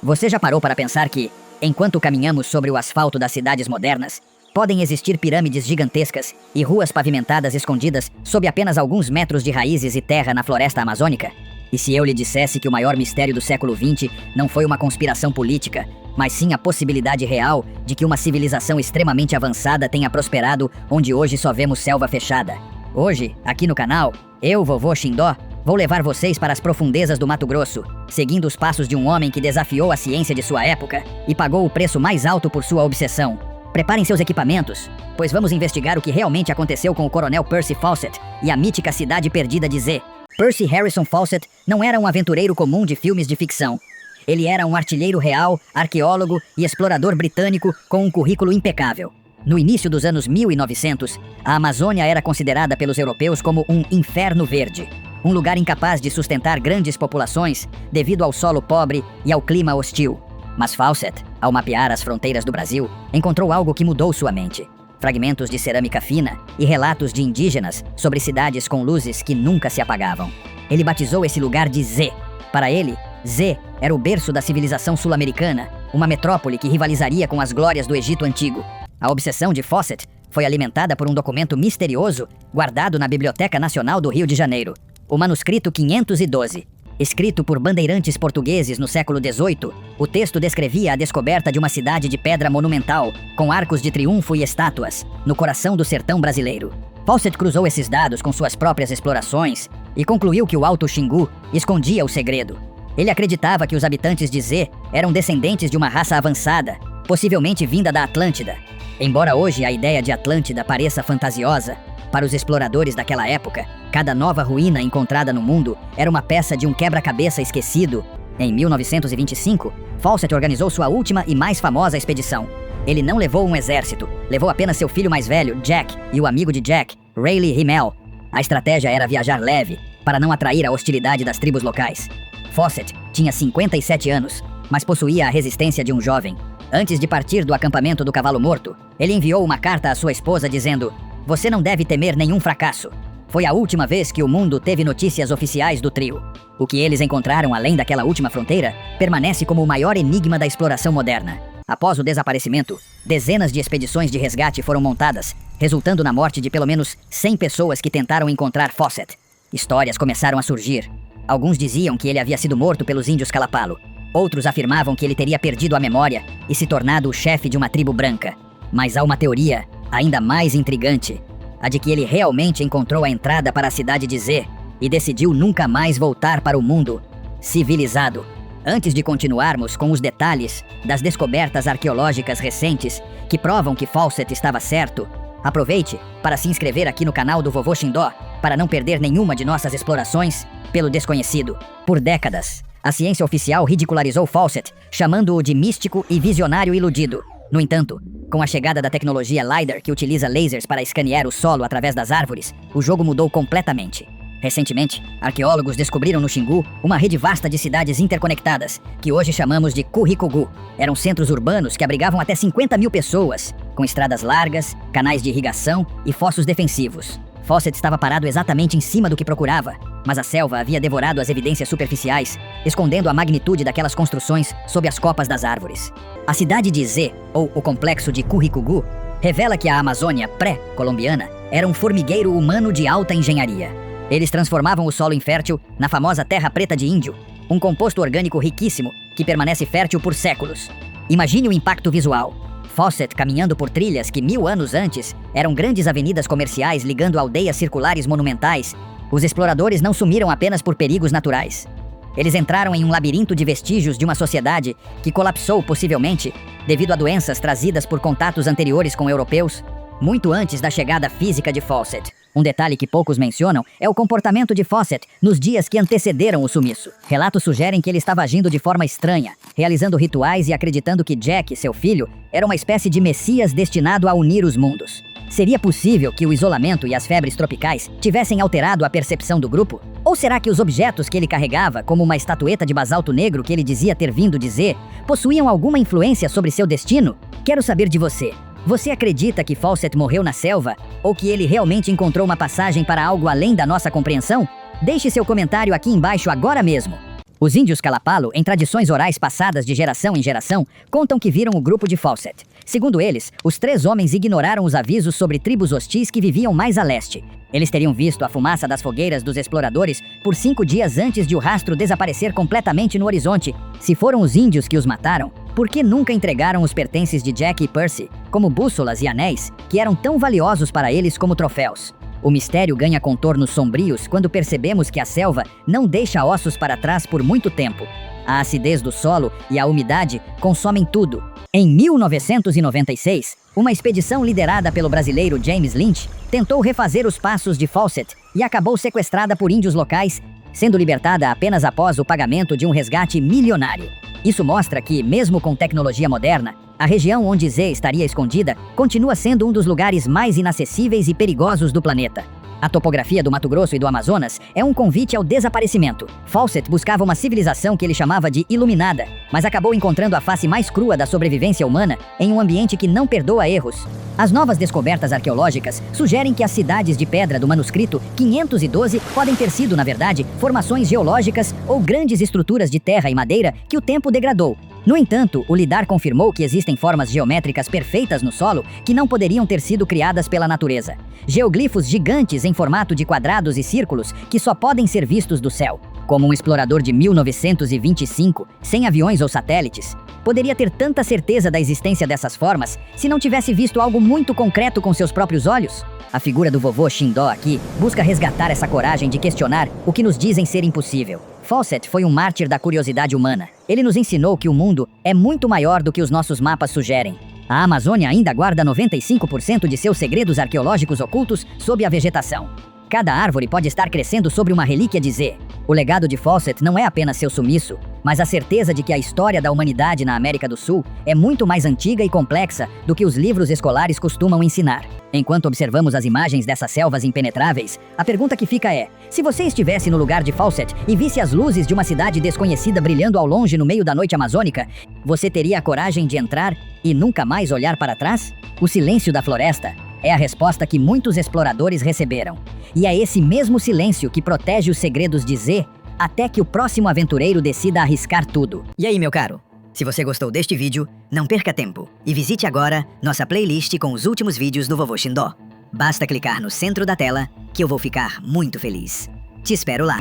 Você já parou para pensar que, enquanto caminhamos sobre o asfalto das cidades modernas, podem existir pirâmides gigantescas e ruas pavimentadas escondidas sob apenas alguns metros de raízes e terra na floresta amazônica? E se eu lhe dissesse que o maior mistério do século XX não foi uma conspiração política, mas sim a possibilidade real de que uma civilização extremamente avançada tenha prosperado onde hoje só vemos selva fechada? Hoje, aqui no canal, eu, Vovô Xindó, vou levar vocês para as profundezas do Mato Grosso, seguindo os passos de um homem que desafiou a ciência de sua época e pagou o preço mais alto por sua obsessão. Preparem seus equipamentos, pois vamos investigar o que realmente aconteceu com o Coronel Percy Fawcett e a mítica cidade perdida de Z. Percy Harrison Fawcett não era um aventureiro comum de filmes de ficção. Ele era um artilheiro real, arqueólogo e explorador britânico com um currículo impecável. No início dos anos 1900, a Amazônia era considerada pelos europeus como um inferno verde. Um lugar incapaz de sustentar grandes populações devido ao solo pobre e ao clima hostil. Mas Fawcett, ao mapear as fronteiras do Brasil, encontrou algo que mudou sua mente. Fragmentos de cerâmica fina e relatos de indígenas sobre cidades com luzes que nunca se apagavam. Ele batizou esse lugar de Z. Para ele, Z era o berço da civilização sul-americana, uma metrópole que rivalizaria com as glórias do Egito Antigo. A obsessão de Fawcett foi alimentada por um documento misterioso guardado na Biblioteca Nacional do Rio de Janeiro, o manuscrito 512. Escrito por bandeirantes portugueses no século XVIII, o texto descrevia a descoberta de uma cidade de pedra monumental, com arcos de triunfo e estátuas, no coração do sertão brasileiro. Fawcett cruzou esses dados com suas próprias explorações e concluiu que o Alto Xingu escondia o segredo. Ele acreditava que os habitantes de Z eram descendentes de uma raça avançada, possivelmente vinda da Atlântida. Embora hoje a ideia de Atlântida pareça fantasiosa, para os exploradores daquela época, cada nova ruína encontrada no mundo era uma peça de um quebra-cabeça esquecido. Em 1925, Fawcett organizou sua última e mais famosa expedição. Ele não levou um exército, levou apenas seu filho mais velho, Jack, e o amigo de Jack, Rayleigh Himmel. A estratégia era viajar leve, para não atrair a hostilidade das tribos locais. Fawcett tinha 57 anos, mas possuía a resistência de um jovem. Antes de partir do acampamento do Cavalo Morto, ele enviou uma carta à sua esposa dizendo: "Você não deve temer nenhum fracasso." Foi a última vez que o mundo teve notícias oficiais do trio. O que eles encontraram além daquela última fronteira permanece como o maior enigma da exploração moderna. Após o desaparecimento, dezenas de expedições de resgate foram montadas, resultando na morte de pelo menos 100 pessoas que tentaram encontrar Fawcett. Histórias começaram a surgir. Alguns diziam que ele havia sido morto pelos índios Kalapalo. Outros afirmavam que ele teria perdido a memória e se tornado o chefe de uma tribo branca. Mas há uma teoria ainda mais intrigante, a de que ele realmente encontrou a entrada para a cidade de Z e decidiu nunca mais voltar para o mundo civilizado. Antes de continuarmos com os detalhes das descobertas arqueológicas recentes que provam que Fawcett estava certo, aproveite para se inscrever aqui no canal do Vovô Xindó para não perder nenhuma de nossas explorações pelo desconhecido. Por décadas, a ciência oficial ridicularizou Fawcett, chamando-o de místico e visionário iludido. No entanto, com a chegada da tecnologia LiDAR, que utiliza lasers para escanear o solo através das árvores, o jogo mudou completamente. Recentemente, arqueólogos descobriram no Xingu uma rede vasta de cidades interconectadas, que hoje chamamos de Curricugu. Eram centros urbanos que abrigavam até 50 mil pessoas, com estradas largas, canais de irrigação e fossos defensivos. Fawcett estava parado exatamente em cima do que procurava, mas a selva havia devorado as evidências superficiais, escondendo a magnitude daquelas construções sob as copas das árvores. A cidade de Z, ou o complexo de Curricugu, revela que a Amazônia pré-colombiana era um formigueiro humano de alta engenharia. Eles transformavam o solo infértil na famosa terra preta de índio, um composto orgânico riquíssimo que permanece fértil por séculos. Imagine o impacto visual. Fawcett caminhando por trilhas que 1000 anos antes eram grandes avenidas comerciais ligando aldeias circulares monumentais. Os exploradores não sumiram apenas por perigos naturais. Eles entraram em um labirinto de vestígios de uma sociedade que colapsou possivelmente devido a doenças trazidas por contatos anteriores com europeus, muito antes da chegada física de Fawcett. Um detalhe que poucos mencionam é o comportamento de Fawcett nos dias que antecederam o sumiço. Relatos sugerem que ele estava agindo de forma estranha, realizando rituais e acreditando que Jack, seu filho, era uma espécie de messias destinado a unir os mundos. Seria possível que o isolamento e as febres tropicais tivessem alterado a percepção do grupo? Ou será que os objetos que ele carregava, como uma estatueta de basalto negro que ele dizia ter vindo de Z, possuíam alguma influência sobre seu destino? Quero saber de você. Você acredita que Fawcett morreu na selva? Ou que ele realmente encontrou uma passagem para algo além da nossa compreensão? Deixe seu comentário aqui embaixo agora mesmo. Os índios Kalapalo, em tradições orais passadas de geração em geração, contam que viram o grupo de Fawcett. Segundo eles, os 3 homens ignoraram os avisos sobre tribos hostis que viviam mais a leste. Eles teriam visto a fumaça das fogueiras dos exploradores por 5 dias antes de o rastro desaparecer completamente no horizonte. Se foram os índios que os mataram, por que nunca entregaram os pertences de Jack e Percy, como bússolas e anéis, que eram tão valiosos para eles como troféus? O mistério ganha contornos sombrios quando percebemos que a selva não deixa ossos para trás por muito tempo. A acidez do solo e a umidade consomem tudo. Em 1996, uma expedição liderada pelo brasileiro James Lynch tentou refazer os passos de Fawcett e acabou sequestrada por índios locais, sendo libertada apenas após o pagamento de um resgate milionário. Isso mostra que, mesmo com tecnologia moderna, a região onde Z estaria escondida continua sendo um dos lugares mais inacessíveis e perigosos do planeta. A topografia do Mato Grosso e do Amazonas é um convite ao desaparecimento. Fawcett buscava uma civilização que ele chamava de iluminada, mas acabou encontrando a face mais crua da sobrevivência humana em um ambiente que não perdoa erros. As novas descobertas arqueológicas sugerem que as cidades de pedra do manuscrito 512 podem ter sido, na verdade, formações geológicas ou grandes estruturas de terra e madeira que o tempo degradou. No entanto, o lidar confirmou que existem formas geométricas perfeitas no solo que não poderiam ter sido criadas pela natureza. Geoglifos gigantes em formato de quadrados e círculos que só podem ser vistos do céu. Como um explorador de 1925, sem aviões ou satélites, poderia ter tanta certeza da existência dessas formas se não tivesse visto algo muito concreto com seus próprios olhos? A figura do vovô Xindó aqui busca resgatar essa coragem de questionar o que nos dizem ser impossível. Fawcett foi um mártir da curiosidade humana. Ele nos ensinou que o mundo é muito maior do que os nossos mapas sugerem. A Amazônia ainda guarda 95% de seus segredos arqueológicos ocultos sob a vegetação. Cada árvore pode estar crescendo sobre uma relíquia de Z. O legado de Fawcett não é apenas seu sumiço, mas a certeza de que a história da humanidade na América do Sul é muito mais antiga e complexa do que os livros escolares costumam ensinar. Enquanto observamos as imagens dessas selvas impenetráveis, a pergunta que fica é: se você estivesse no lugar de Fawcett e visse as luzes de uma cidade desconhecida brilhando ao longe no meio da noite amazônica, você teria a coragem de entrar e nunca mais olhar para trás? O silêncio da floresta é a resposta que muitos exploradores receberam. E é esse mesmo silêncio que protege os segredos de Z até que o próximo aventureiro decida arriscar tudo. E aí, meu caro? Se você gostou deste vídeo, não perca tempo e visite agora nossa playlist com os últimos vídeos do Vovô Xindó. Basta clicar no centro da tela que eu vou ficar muito feliz. Te espero lá.